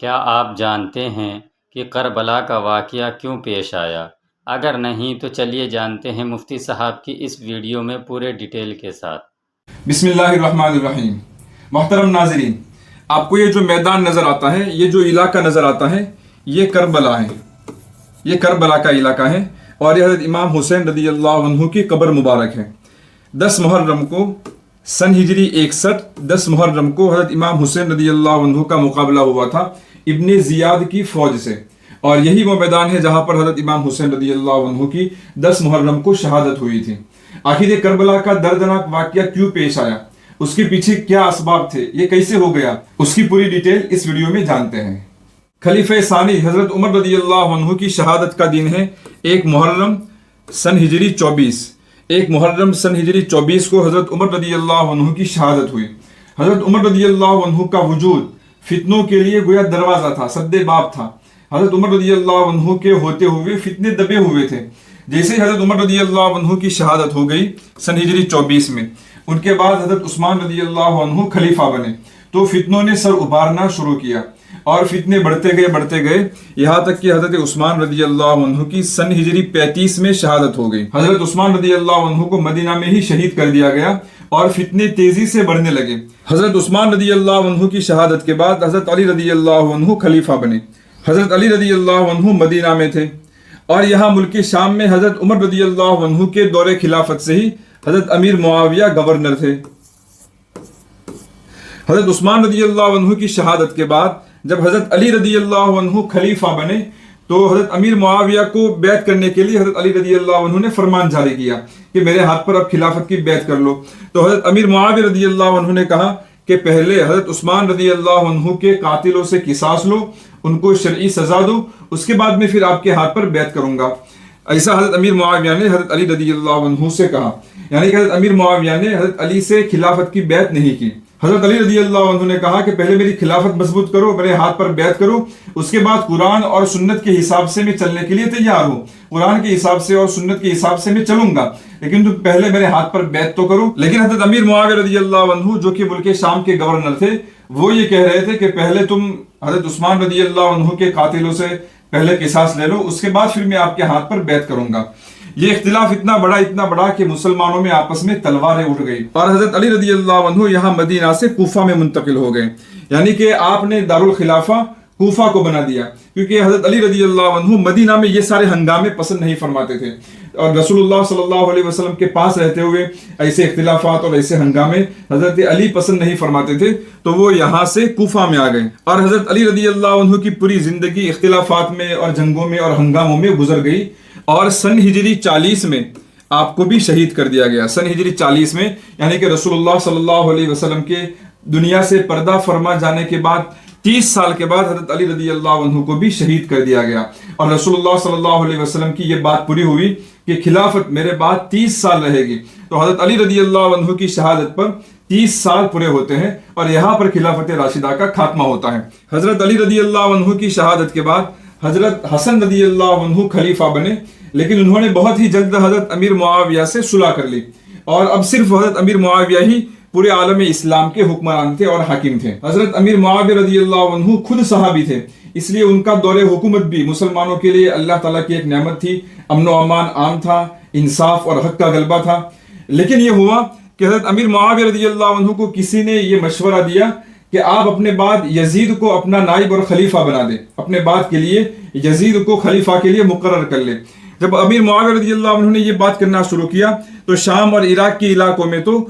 کیا آپ جانتے ہیں کہ کربلا کا واقعہ کیوں پیش آیا؟ اگر نہیں تو چلیے جانتے ہیں مفتی صاحب کی اس ویڈیو میں پورے ڈیٹیل کے ساتھ۔ بسم اللہ الرحمن الرحیم۔ محترم ناظرین، آپ کو یہ جو میدان نظر آتا ہے، یہ جو علاقہ نظر آتا ہے، یہ کربلا ہے، یہ کربلا کا علاقہ ہے، اور یہ حضرت امام حسین رضی اللہ عنہ کی قبر مبارک ہے۔ 10 محرم کو سن ہجری 61، 10 محرم کو حضرت امام حسین رضی اللہ عنہ کا مقابلہ ہوا تھا ابن زیاد کی فوج سے، اور یہی وہ میدان ہے جہاں پر حضرت امام حسین رضی اللہ عنہ کی 10 محرم کو شہادت ہوئی تھی۔ آخر یہ کربلا کا دردناک واقعہ کیوں پیش آیا، اس کے پیچھے کیا اسباب تھے، یہ کیسے ہو گیا، اس کی پوری ڈیٹیل اس ویڈیو میں جانتے ہیں۔ خلیفہ ثانی حضرت عمر رضی اللہ عنہ کی شہادت کا دن ہے 1 محرم سن ہجری 24۔ 1 محرم سن ہجری 24 کو حضرت عمر رضی اللہ عنہ کی شہادت ہوئی۔ حضرت عمر رضی اللہ عنہ کا وجود فتنوں کے لیے گویا دروازہ تھا، سد باب تھا۔ حضرت عمر رضی اللہ عنہ کے ہوتے ہوئے فتنے دبے ہوئے تھے۔ جیسے حضرت عمر رضی اللہ عنہ کی شہادت ہو گئی سن ہجری 24 میں، ان کے بعد حضرت عثمان رضی اللہ عنہ خلیفہ بنے، تو فتنوں نے سر ابھارنا شروع کیا، اور فتنے بڑھتے گئے یہاں تک کہ حضرت عثمان رضی اللہ عنہ کی سن ہجری 35 میں شہادت ہو گئی۔ حضرت عثمان رضی اللہ عنہ کو مدینہ میں ہی شہید کر دیا گیا، اور فتنے تیزی سے بڑھنے لگے۔ حضرت عثمان رضی اللہ عنہ کی شہادت کے بعد حضرت علی رضی اللہ عنہ خلیفہ بنے۔ حضرت علی رضی اللہ عنہ مدینہ میں تھے، اور یہاں ملک شام میں حضرت عمر رضی اللہ عنہ کے دور خلافت سے ہی حضرت امیر معاویہ گورنر تھے۔ حضرت عثمان رضی اللہ عنہ کی شہادت کے بعد جب حضرت علی رضی اللہ عنہ خلیفہ بنے، تو حضرت امیر معاویہ کو بیعت کرنے کے لیے حضرت علی رضی اللہ عنہ نے فرمان جاری کیا کہ میرے ہاتھ پر اب خلافت کی بیعت کر لو۔ تو حضرت امیر معاویہ رضی اللہ عنہ نے کہا کہ پہلے حضرت عثمان رضی اللہ عنہ کے قاتلوں سے قصاص لو، ان کو شرعی سزا دو، اس کے بعد میں پھر آپ کے ہاتھ پر بیعت کروں گا۔ ایسا حضرت امیر معاویہ نے حضرت علی رضی اللہ عنہ سے کہا، یعنی کہ حضرت امیر معاویہ نے حضرت علی سے خلافت کی بیعت نہیں کی۔ حضرت علی رضی اللہ عنہ نے کہا کہ پہلے میری خلافت مضبوط کرو، میرے ہاتھ پر بیعت کرو، اس کے بعد قرآن اور سنت کے حساب سے میں چلنے کے لیے تیار ہوں، قرآن کے حساب سے اور سنت کے حساب سے میں چلوں گا، لیکن تم پہلے میرے ہاتھ پر بیعت تو کرو۔ لیکن حضرت امیر معاویہ رضی اللہ عنہ جو کہ ملک شام کے گورنر تھے، وہ یہ کہہ رہے تھے کہ پہلے تم حضرت عثمان رضی اللہ عنہ کے قاتلوں سے پہلے قصاص لے لو، اس کے بعد پھر میں آپ کے ہاتھ پر بیعت کروں گا۔ یہ اختلاف اتنا بڑا کہ مسلمانوں میں آپس میں تلواریں اٹھ گئی، اور حضرت علی رضی اللہ عنہ یہاں مدینہ سے کوفہ میں منتقل ہو گئے، یعنی کہ آپ نے دارالخلافہ کوفہ کو بنا دیا، کیونکہ حضرت علی رضی اللہ عنہ مدینہ میں یہ سارے ہنگامے پسند نہیں فرماتے تھے، اور رسول اللہ صلی اللہ علیہ وسلم کے پاس رہتے ہوئے ایسے اختلافات اور ایسے ہنگامے حضرت علی پسند نہیں فرماتے تھے، تو وہ یہاں سے کوفہ میں آ گئے، اور حضرت علی رضی اللہ عنہ کی پوری زندگی اختلافات میں اور جنگوں میں اور ہنگاموں میں گزر گئی، اور سن ہجری 40 میں آپ کو بھی شہید کر دیا گیا۔ سن ہجری 40 میں، یعنی کہ رسول اللہ صلی اللہ علیہ وسلم کے دنیا سے پردہ فرما جانے کے بعد 30 سال کے بعد حضرت علی رضی اللہ عنہ کو بھی شہید کر دیا گیا، اور رسول اللہ صلی اللہ علیہ وسلم کی یہ بات پوری ہوئی کہ خلافت میرے بعد 30 سال رہے گی۔ تو حضرت علی رضی اللہ عنہ کی شہادت پر 30 سال پورے ہوتے ہیں، اور یہاں پر خلافت راشدہ کا خاتمہ ہوتا ہے۔ حضرت علی رضی اللہ عنہ کی شہادت کے بعد حضرت حسن رضی اللہ عنہ خلیفہ بنے، لیکن انہوں نے بہت ہی جلد حضرت امیر معاویہ سے صلح کر لی، اور اب صرف حضرت امیر معاویہ ہی پورے عالم اسلام کے حکمران تھے اور حاکم تھے۔ حضرت امیر معاویہ رضی اللہ عنہ خود صحابی تھے، اس لیے ان کا دور حکومت بھی مسلمانوں کے لیے اللہ تعالیٰ کی ایک نعمت تھی، امن و امان عام تھا، انصاف اور حق کا غلبہ تھا۔ لیکن یہ ہوا کہ حضرت امیر معاویہ رضی اللہ عنہ کو کسی نے یہ مشورہ دیا کہ آپ اپنے بعد یزید کو اپنا نائب اور خلیفہ بنا دیں، اپنے بعد کے لیے یزید کو خلیفہ کے لیے مقرر کر لیں۔ جب امیر معاویہ رضی اللہ عنہ نے یہ بات کرنا شروع کیا، تو شام اور عراق کے علاقوں میں تو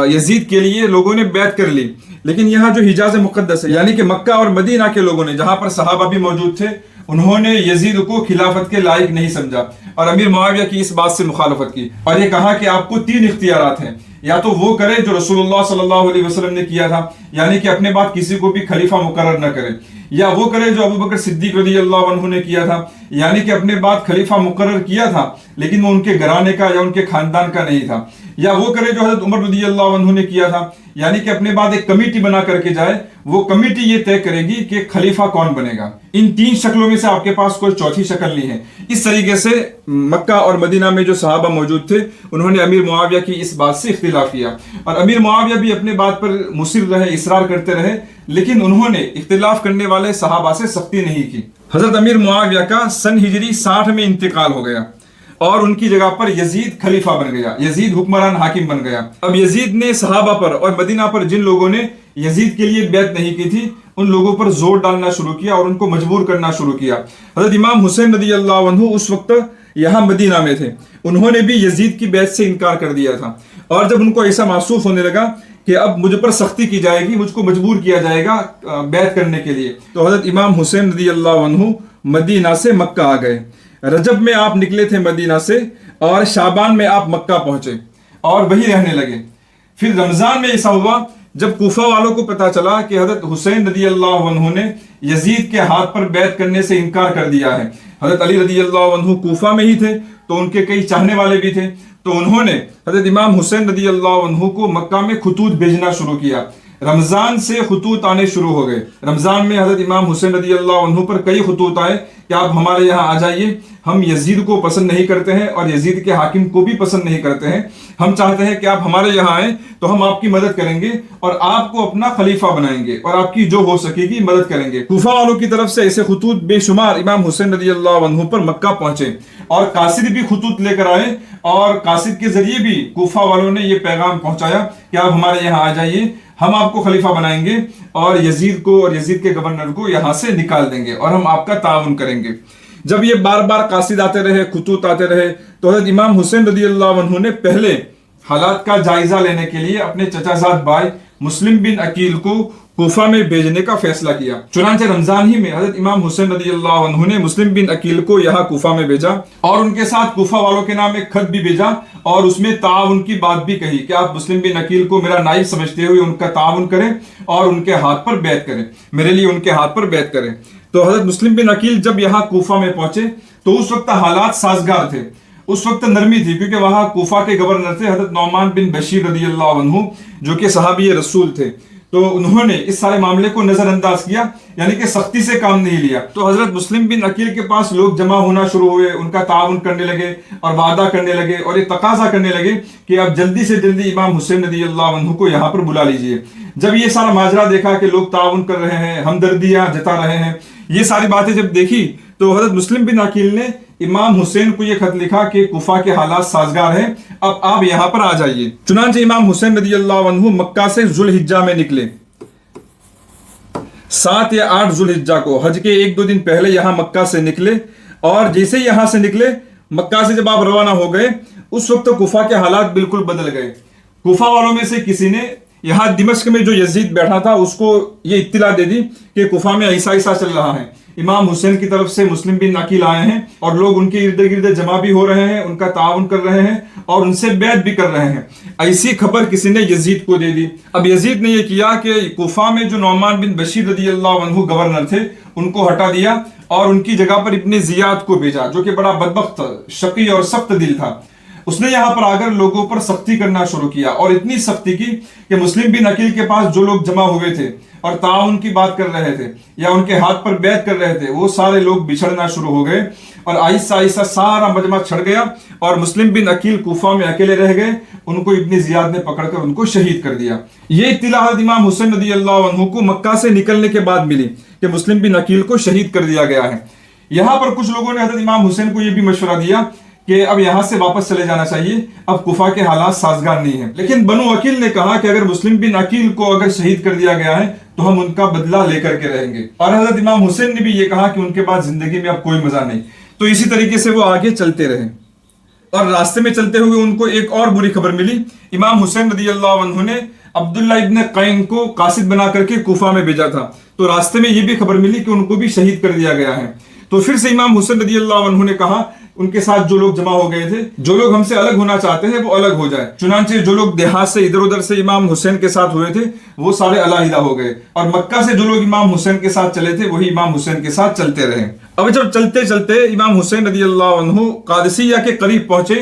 یزید کے لیے لوگوں نے بیعت کر لی، لیکن یہاں جو حجاز مقدس ہے، یعنی کہ مکہ اور مدینہ کے لوگوں نے، جہاں پر صحابہ بھی موجود تھے، انہوں نے یزید کو خلافت کے لائق نہیں سمجھا، اور امیر معاویہ کی اس بات سے مخالفت کی، اور یہ کہا کہ آپ کو 3 اختیارات ہیں، یا تو وہ کرے جو رسول اللہ صلی اللہ علیہ وسلم نے کیا تھا، یعنی کہ اپنے بعد کسی کو بھی خلیفہ مقرر نہ کرے، یا وہ کرے جو ابو بکر صدیق رضی اللہ عنہ نے کیا تھا، یعنی کہ اپنے بعد خلیفہ مقرر کیا تھا لیکن وہ ان کے گھرانے کا یا ان کے خاندان کا نہیں تھا، یا وہ کرے جو حضرت عمر رضی اللہ عنہ نے کیا تھا، یعنی کہ اپنے بعد ایک کمیٹی بنا کر کے جائے، وہ کمیٹی یہ طے کرے گی کہ خلیفہ کون بنے گا۔ ان تین شکلوں میں سے آپ کے پاس کوئی چوتھی شکل نہیں ہے۔ اس طریقے سے مکہ اور مدینہ میں جو صحابہ موجود تھے انہوں نے امیر معاویہ کی اس بات سے اختلاف کیا، اور امیر معاویہ بھی اپنے بات پر مصر رہے، اصرار کرتے رہے، لیکن انہوں نے اختلاف کرنے والے صحابہ سے سختی نہیں کی۔ حضرت امیر معاویہ کا سن ہجری 60 میں انتقال ہو گیا اور ان کی جگہ پر یزید خلیفہ بن گیا، یزید حکمران حاکم بن گیا۔ اب یزید نے صحابہ پر اور مدینہ پر جن لوگوں نے یزید کے لیے بیعت نہیں کی تھی ان لوگوں پر زور ڈالنا شروع کیا اور ان کو مجبور کرنا شروع کیا۔ حضرت امام حسین رضی اللہ عنہ اس وقت یہاں مدینہ میں تھے، انہوں نے بھی یزید کی بیعت سے انکار کر دیا تھا، اور جب ان کو ایسا محسوس ہونے لگا کہ اب مجھ پر سختی کی جائے گی، مجھ کو مجبور کیا جائے گا بیعت کرنے کے لیے، تو حضرت امام حسین رضی اللہ عنہ مدینہ سے مکہ آ گئے۔ رجب میں آپ نکلے تھے مدینہ سے، اور شعبان میں آپ مکہ پہنچے اور وہی رہنے لگے۔ پھر رمضان میں ایسا ہوا جب کوفہ والوں کو پتا چلا کہ حضرت حسین رضی اللہ عنہ نے یزید کے ہاتھ پر بیعت کرنے سے انکار کر دیا ہے۔ حضرت علی رضی اللہ عنہ کوفہ میں ہی تھے تو ان کے کئی چاہنے والے بھی تھے، تو انہوں نے حضرت امام حسین رضی اللہ عنہ کو مکہ میں خطوط بھیجنا شروع کیا۔ رمضان سے خطوط آنے شروع ہو گئے۔ رمضان میں حضرت امام حسین رضی اللہ عنہ پر کئی خطوط آئے کہ آپ ہمارے یہاں آ جائیے، ہم یزید کو پسند نہیں کرتے ہیں اور یزید کے حاکم کو بھی پسند نہیں کرتے ہیں، ہم چاہتے ہیں کہ آپ ہمارے یہاں آئیں تو ہم آپ کی مدد کریں گے اور آپ کو اپنا خلیفہ بنائیں گے اور آپ کی جو ہو سکے گی مدد کریں گے۔ کوفہ والوں کی طرف سے ایسے خطوط بے شمار امام حسین رضی اللہ عنہ پر مکہ پہنچے، اور قاصد بھی خطوط لے کر آئے، اور قاصد کے ذریعے بھی کوفہ والوں نے یہ پیغام پہنچایا کہ آپ ہمارے یہاں آ جائیے، ہم آپ کو خلیفہ بنائیں گے اور یزید کو اور یزید کے گورنر کو یہاں سے نکال دیں گے اور ہم آپ کا تعاون کریں گے۔ جب یہ بار بار قاصد آتے رہے، خطوط آتے رہے، تو حضرت امام حسین رضی اللہ عنہ نے پہلے حالات کا جائزہ لینے کے لیے اپنے چچا زاد بھائی مسلم بن عقیل کو کوفہ میں بھیجنے کا فیصلہ کیا۔ چنانچہ رمضان ہی میں حضرت امام حسین رضی اللہ عنہ نے مسلم بن عقیل کو یہاں کوفہ میں بھیجا اور ان کے ساتھ کوفہ والوں کے نام ایک خط بھی بھیجا اور اس میں تعاون کی بات بھی کہی کہ آپ مسلم بن عقیل کو میرا نائب سمجھتے ہوئے ان کا تعاون کریں اور ان کے ہاتھ پر بیعت کریں، میرے لیے ان کے ہاتھ پر بیعت کریں۔ تو حضرت مسلم بن عقیل جب یہاں کوفہ میں پہنچے تو اس وقت حالات سازگار تھے، اس وقت نرمی تھی، کیونکہ وہاں کوفہ کے گورنر تھے حضرت نعمان بن بشیر رضی اللہ عنہ جو کہ صحابی رسول تھے، تو انہوں نے اس سارے معاملے کو نظر انداز کیا، یعنی کہ سختی سے کام نہیں لیا۔ تو حضرت مسلم بن عقیل کے پاس لوگ جمع ہونا شروع ہوئے، ان کا تعاون کرنے لگے اور وعدہ کرنے لگے اور یہ تقاضا کرنے لگے کہ آپ جلدی سے جلدی امام حسین رضی اللہ عنہ کو یہاں پر بلا لیجئے۔ جب یہ سارا ماجرا دیکھا کہ لوگ تعاون کر رہے ہیں، ہمدردیاں جتا رہے ہیں، یہ ساری باتیں جب دیکھی تو حضرت مسلم بن عقیل نے امام حسین کو یہ خط لکھا کہ کوفہ کے حالات سازگار ہیں، اب آپ یہاں پر آ جائیے۔ چنانچہ امام حسین رضی اللہ عنہ مکہ سے ذوالحجہ میں نکلے، 7 یا 8 ذوالحجہ کو، حج کے 1-2 دن پہلے یہاں مکہ سے نکلے، اور جیسے یہاں سے نکلے مکہ سے جب آپ روانہ ہو گئے اس وقت کوفہ کے حالات بالکل بدل گئے۔ کوفہ والوں میں سے کسی نے یہاں دمشق میں جو یزید بیٹھا تھا اس کو یہ اطلاع دے دی کہ کوفہ میں ایسا ایسا چل رہا ہے، امام حسین کی طرف سے مسلم بن عقیل آئے ہیں اور لوگ ان کے ارد گرد جمع بھی ہو رہے ہیں، ان کا تعاون کر رہے ہیں اور ان سے بیعت بھی کر رہے ہیں۔ ایسی خبر کسی نے یزید کو دے دی۔ اب یزید نے یہ کیا کہ کوفہ میں جو نعمان بن بشیر رضی اللہ عنہ گورنر تھے ان کو ہٹا دیا اور ان کی جگہ پر ابن زیاد کو بھیجا جو کہ بڑا بدبخت، شقی اور سخت دل تھا۔ اس نے یہاں پر آ کر لوگوں پر سختی کرنا شروع کیا اور اتنی سختی کی کہ مسلم بن عقیل کے پاس جو لوگ جمع ہوئے تھے اور تعاون کی بات کر رہے تھے یا ان کے ہاتھ پر بیعت کر رہے تھے وہ سارے لوگ بچھڑنا شروع ہو گئے اور آہستہ آہستہ سارا مجمع چھڑ گیا اور مسلم بن عقیل کوفہ میں اکیلے رہ گئے۔ ان کو ابن زیاد نے پکڑ کر ان کو شہید کر دیا۔ یہ اطلاع حضرت امام حسین رضی اللہ عنہ کو مکہ سے نکلنے کے بعد ملی کہ مسلم بن عقیل کو شہید کر دیا گیا ہے۔ یہاں پر کچھ لوگوں نے حضرت امام حسین کو یہ بھی مشورہ دیا کہ اب یہاں سے واپس چلے جانا چاہیے، اب کوفہ کے حالات سازگار نہیں ہیں، لیکن بنو عقیل نے کہا کہ اگر مسلم بن عقیل کو اگر شہید کر دیا گیا ہے تو ہم ان کا بدلہ لے کر کے رہیں گے، اور حضرت امام حسین نے بھی یہ کہا کہ ان کے بعد زندگی میں اب کوئی مزہ نہیں۔ تو اسی طریقے سے وہ آگے چلتے رہے اور راستے میں چلتے ہوئے ان کو ایک اور بری خبر ملی۔ امام حسین رضی اللہ عنہ نے عبداللہ ابن قین کو قاصد بنا کر کے کوفہ میں بھیجا تھا، تو راستے میں یہ بھی خبر ملی کہ ان کو بھی شہید کر دیا گیا ہے۔ تو پھر سے امام حسین رضی اللہ عنہ نے کہا ان کے ساتھ جو لوگ جمع ہو گئے تھے، جو لوگ ہم سے الگ ہونا چاہتے ہیں وہ الگ ہو جائے۔ چنانچہ جو لوگ دیہات سے ادھر ادھر سے امام حسین کے ساتھ ہوئے تھے وہ سارے علیحدہ ہو گئے، اور مکہ سے جو لوگ امام حسین کے ساتھ چلے تھے وہی امام حسین کے ساتھ چلتے رہے۔ اب جب چلتے چلتے امام حسین رضی اللہ عنہ قادسیہ کے قریب پہنچے